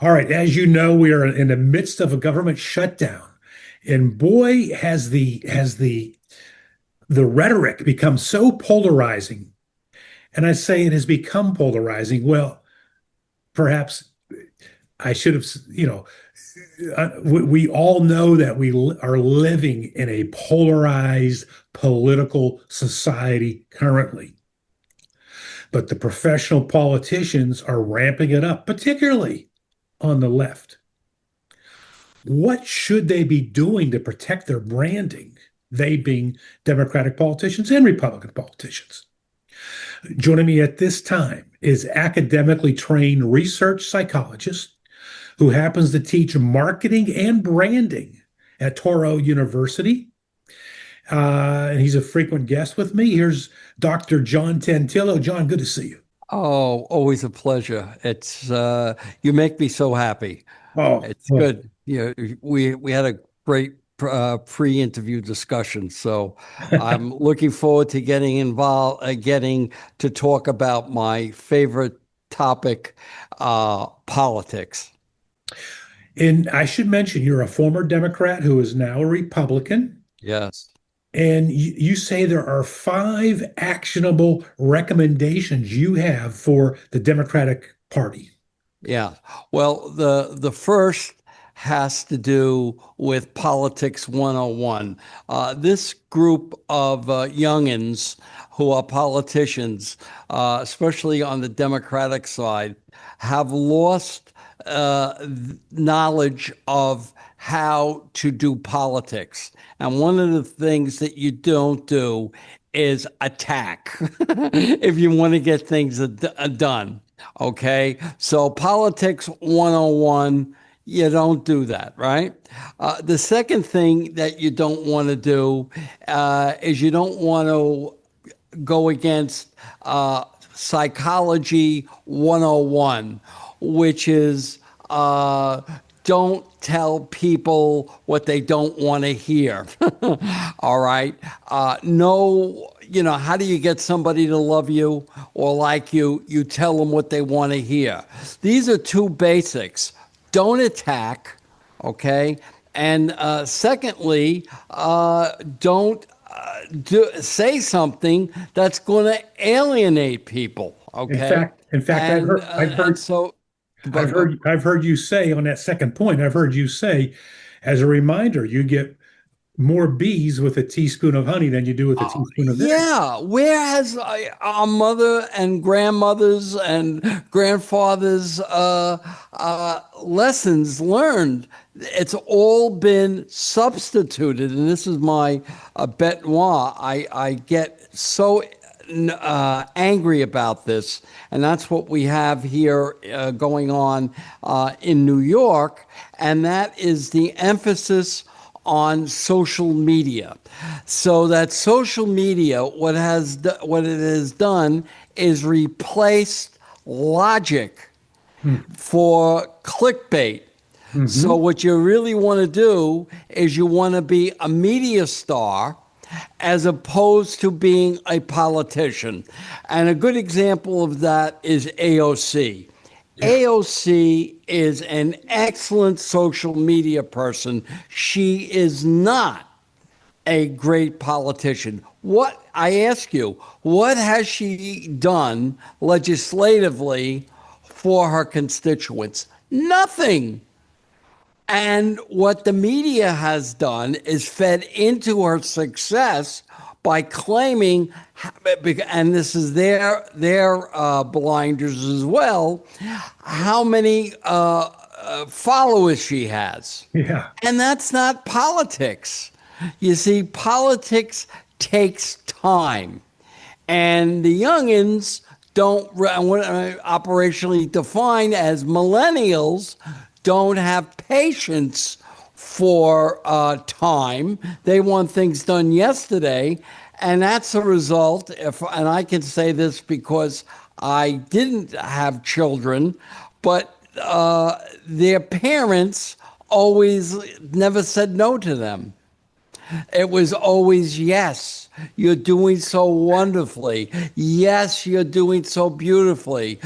All right, as you know, we are in the midst of a government shutdown, and boy, has the rhetoric become so polarizing. And I say it has become polarizing. Well, perhaps I should have, we all know that are living in a polarized political society currently. But the professional politicians are ramping it up, particularly on the left. What should they be doing to protect their branding? They being Democratic politicians and Republican politicians. Joining me at this time is academically trained research psychologist who happens to teach marketing and branding at Toro University. And he's a frequent guest with me. Here's Dr. John Tantillo. John, good to see you. Oh, always a pleasure. It's you make me so happy. Oh, It's well, good. We had a great pre-interview discussion, so I'm looking forward to getting involved, getting to talk about my favorite topic, politics. and I should mention you're a former Democrat who is now a Republican. Yes. And you say there are five actionable recommendations you have for the Democratic Party. Yeah. Well, the first has to do with Politics 101. This group of youngins who are politicians, especially on the Democratic side, have lost knowledge of how to do politics. And one of the things that you don't do is attack if you want to get things done. Okay. So Politics 101, you don't do that, right? The second thing that you don't want to do is you don't want to go against Psychology 101, which is don't tell people what they don't want to hear. All right. No, how do you get somebody to love you or like you? You tell them what they want to hear. These are two basics. Don't attack. Okay. And secondly, don't say something that's going to alienate people. In Okay. fact, in fact, I've And heard, I've and heard, so, I've but go. heard, I've heard you say on that second point. I've heard you say, as a reminder, you get more bees with a teaspoon of honey than you do with a teaspoon of vinegar. Yeah, where has our mother and grandmothers and grandfathers' lessons learned? It's all been substituted, and this is my bête noire. I get so angry about this, and that's what we have here going on in New York, and that is the emphasis on social media. So that social media, what it has done is replaced logic for clickbait. So Hmm. what you really want to do is you want to be a media star as opposed to being a politician. And a good example of that is AOC. Yeah. AOC is an excellent social media person. She is not a great politician. What I ask you, what has she done legislatively for her constituents? Nothing. And what the media has done is fed into her success by claiming, and this is their blinders as well, how many followers she has. Yeah. And that's not politics. You see, politics takes time. And the youngins don't, what I operationally define as millennials, don't have patience for time. They want things done yesterday. And that's a result, and I can say this because I didn't have children, but their parents always never said no to them. It was always yes. You're doing so wonderfully. Yes, you're doing so beautifully.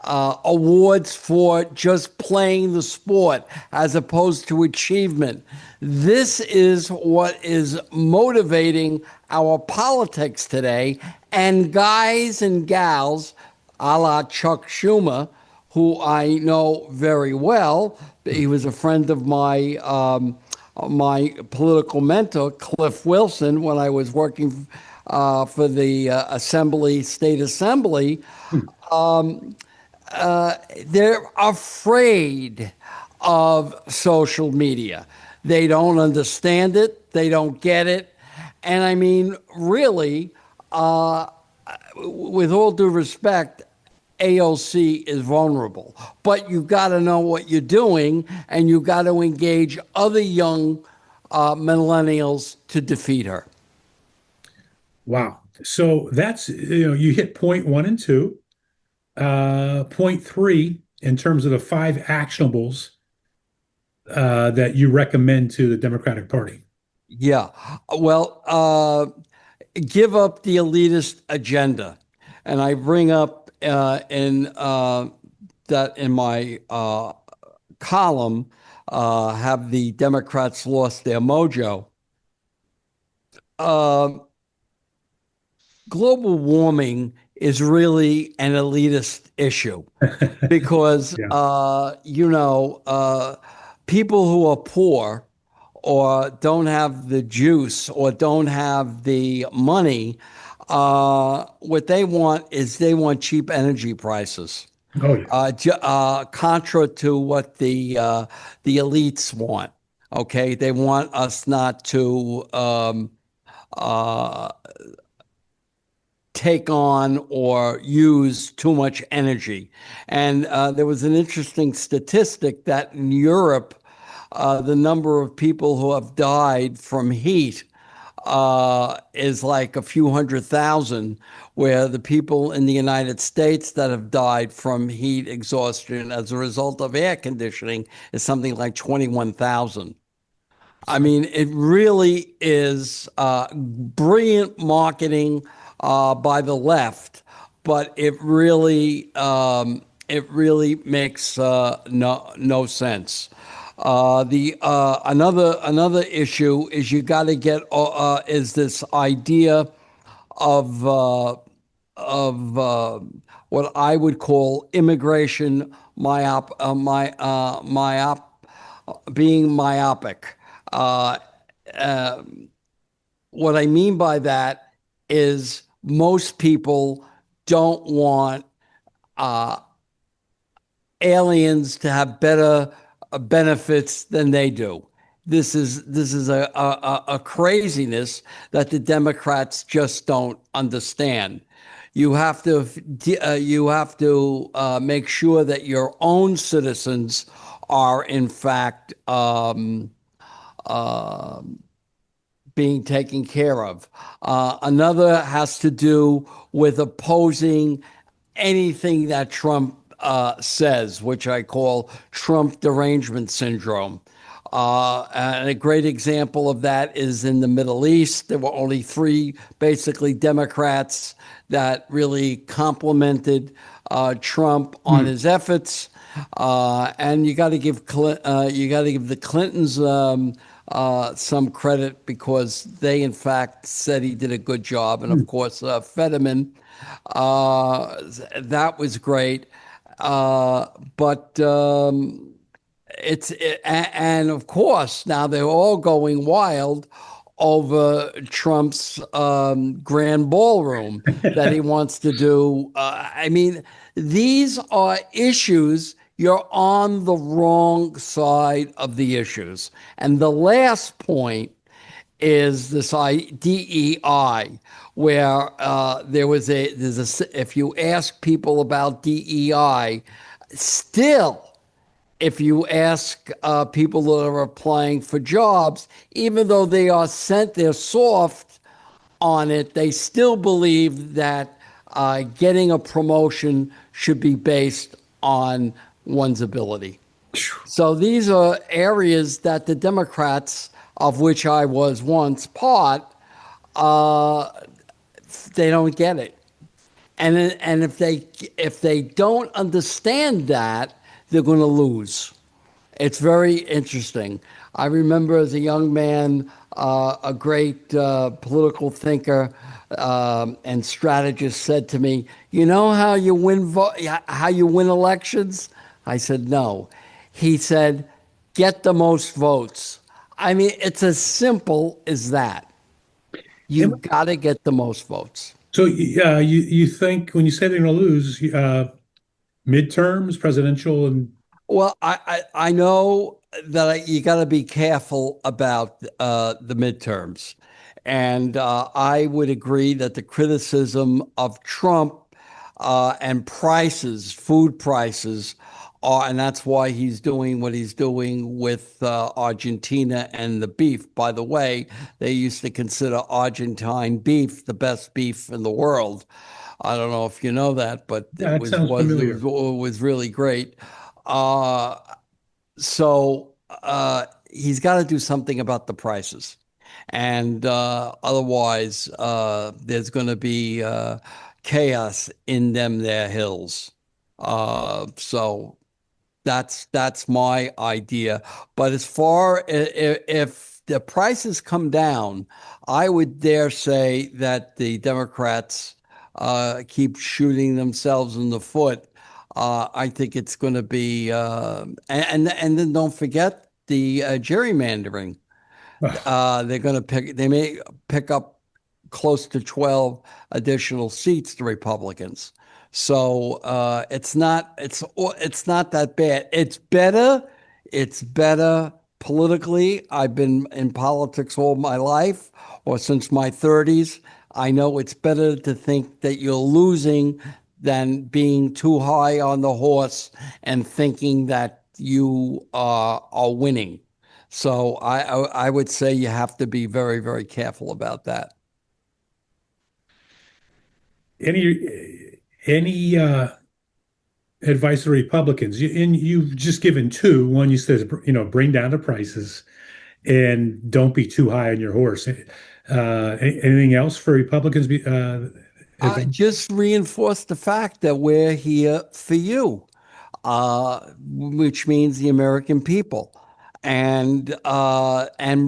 awards for just playing the sport as opposed to achievement. This is what is motivating our politics today. And guys and gals, a la Chuck Schumer, who I know very well, he was a friend of my political mentor, Cliff Wilson, when I was working for the state assembly. They're afraid of social media. They don't understand it. They don't get it. And I mean, really, with all due respect, AOC is vulnerable. But you got to know what you're doing, and you got to engage other young millennials to defeat her. Wow. So that's, you hit point one and two. Point three, in terms of the five actionables that you recommend to the Democratic Party. Yeah. Well, give up the elitist agenda. And I bring up that in my column, have the Democrats lost their mojo? Global warming is really an elitist issue because, Yeah. people who are poor or don't have the juice or don't have the money, what they want is they want cheap energy prices. Oh, yeah. Contra to what the elites want. Okay, they want us not to take on or use too much energy. And there was an interesting statistic that in Europe, the number of people who have died from heat is like a few 100,000, where the people in the United States that have died from heat exhaustion as a result of air conditioning is something like 21,000. I mean, it really is brilliant marketing by the left, but it really makes no sense. The another issue is you got to get is this idea of what I would call immigration being myopic. Uh, uh, what I mean by that is most people don't want aliens to have better benefits than they do. This is a craziness that the Democrats just don't understand. You have to make sure that your own citizens are in fact being taken care of. Another has to do with opposing anything that Trump says, which I call Trump derangement syndrome. And a great example of that is in the Middle East. There were only three, basically, Democrats that really complimented Trump on his efforts. And you got to give the Clintons some credit because they, in fact, said he did a good job. And of course, Fetterman, that was great. But and of course now they're all going wild over Trump's grand ballroom that he wants to do. I mean, these are issues. You're on the wrong side of the issues. And the last point is this DEI, where if you ask people about DEI, still, if you ask people that are applying for jobs, even though they're soft on it, they still believe that getting a promotion should be based on one's ability. So these are areas that the Democrats, of which I was once part, they don't get it. And if they don't understand that, they're going to lose. It's very interesting. I remember as a young man, a great political thinker and strategist said to me, "You know how you win elections?" I said, "No." He said, "Get the most votes." I mean, it's as simple as that. You And got to get the most votes. so, you think when you say they're going to lose, midterms, presidential, and Well, I know that you got to be careful about the midterms. And I would agree that the criticism of Trump and prices, food prices, and that's why he's doing what he's doing with Argentina and the beef. By the way, they used to consider Argentine beef the best beef in the world. I don't know if you know that, but yeah, that sounds familiar. it was really great. Uh, so he's got to do something about the prices, and otherwise, there's going to be chaos in them there hills. So that's my idea. But as far if the prices come down, I would dare say that the Democrats keep shooting themselves in the foot. I think it's going to be, and then don't forget the gerrymandering. They're going to they may pick up close to 12 additional seats, the Republicans. So it's not that bad. It's better politically. I've been in politics all my life, or since my 30s. I know it's better to think that you're losing than being too high on the horse and thinking that you are winning. So I would say you have to be very, very careful about that. Any advice to Republicans? And you've just given two. One, you said, bring down the prices and don't be too high on your horse. Anything else for Republicans? I Advice? just reinforce the fact that we're here for you, which means the American people. And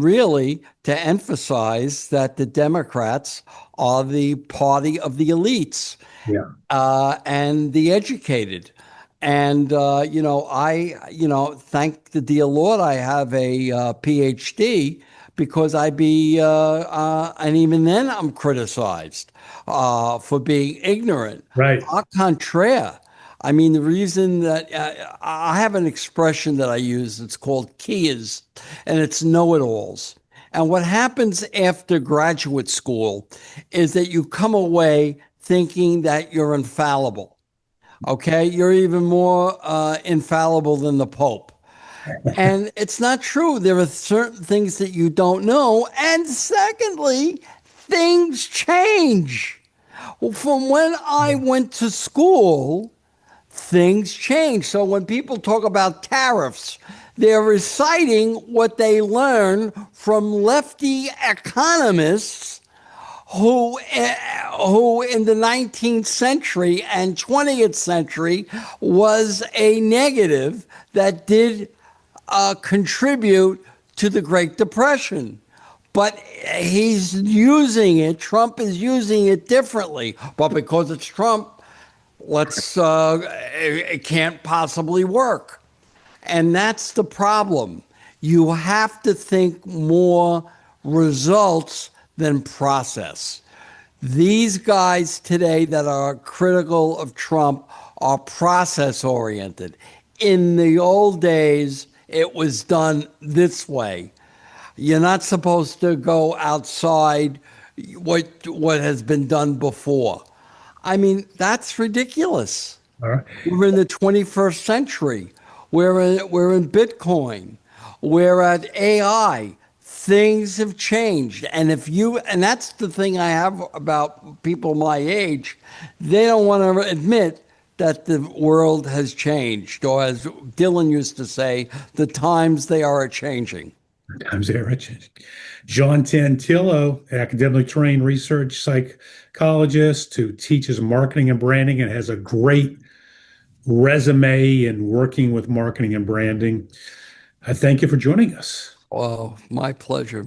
really to emphasize that the Democrats are the party of the elites Yeah. and the educated. And thank the dear Lord, I have a PhD because and even then I'm criticized for being ignorant. Right. Au contraire. I mean, the reason that I have an expression that I use, it's called keyers, and it's know-it-alls. And what happens after graduate school is that you come away thinking that you're infallible. Okay, you're even more infallible than the Pope. And it's not true. There are certain things that you don't know. And secondly, things change. Well, from when I went to school, things change. So when people talk about tariffs, they're reciting what they learn from lefty economists who in the 19th century and 20th century was a negative that did contribute to the Great Depression. But he's using it, Trump is using it differently. But because it's Trump, it can't possibly work. And that's the problem. You have to think more results than process. These guys today that are critical of Trump are process oriented. In the old days, it was done this way. You're not supposed to go outside what has been done before. I mean, that's ridiculous. All right. We're in the 21st century. We're in Bitcoin. We're at AI. Things have changed. And that's the thing I have about people my age. They don't want to admit that the world has changed, or as Dylan used to say, the times they are changing. Times they are changing. John Tantillo, academically trained research psychologist who teaches marketing and branding and has a great resume in working with marketing and branding. I thank you for joining us. Oh, my pleasure.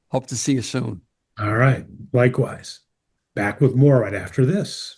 Hope to see you soon. All right. Likewise. Back with more right after this.